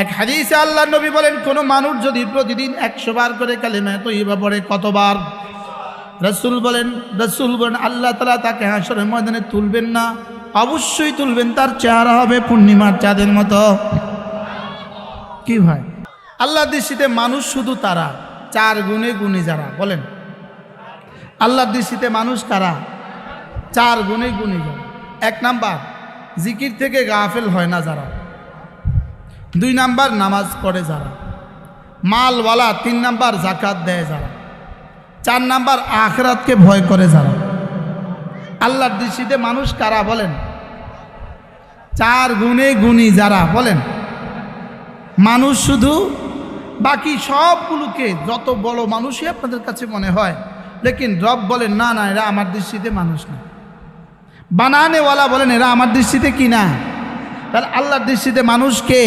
এক হাদিসে আল্লাহ নবী বলেন, কোন মানুষ যদি প্রতিদিন 100 বার করে কালিমা তয়্যিবা পড়ে, কতবার? রাসূল বলেন আল্লাহ তাআলা তাকে হাশরের ময়দানে তুলবেন না, অবশ্যই তুলবেন, তার চেহারা হবে পূর্ণিমার চাঁদের মতো। কি ভাই, আল্লাহর দৃষ্টিতে মানুষ শুধু তারা 4 গুণে গুণী যারা, বলেন আল্লাহর দৃষ্টিতে মানুষ কারা? 4 গুণে গুণী যারা। 1 নাম্বার, জিকির থেকে গাফেল হয় না যারা। 2 নাম্বার, নামাজ পড়ে যারা। মালওয়ালা। 3 নাম্বার, যাকাত দেয় যারা। 4 নাম্বার, আখিরাতকে ভয় করে যারা। আল্লাহর দৃষ্টিতে মানুষ কারা বলেন? 4 গুণে গুণী যারা, বলেন। মানুষ শুধু, বাকি সবগুলোকে যত বড় মানুষই আপনাদের কাছে মনে হয়, লেকিন রব বলেন না না, এরা আমার দৃষ্টিতে মানুষ না। বানানেওয়ালা বলেন এরা আমার দৃষ্টিতে কি না। তাহলে আল্লাহর দৃষ্টিতে মানুষ কে?